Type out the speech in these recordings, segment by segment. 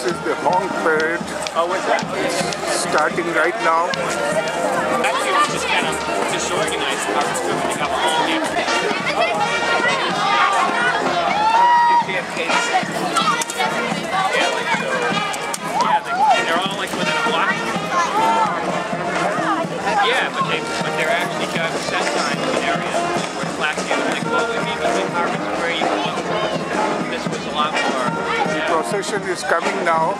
This is the HONK parade. Oh, what's that? It's starting right now. Actually, it was just kind of disorganized. I was filming up all here. They're all like within a block. Yeah, but they're actually got set signs in areas where it's last year. Like, well, we maybe the Harvard Square you can look across. This was a lot more. The procession is coming now.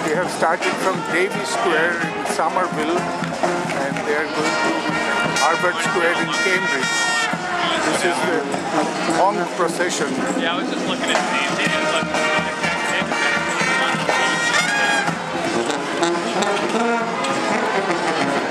They have started from Davy Square in Somerville and they are going to Harvard Square in Cambridge. This is the HONK procession. Yeah, I was just looking at the names. They didn't look. They're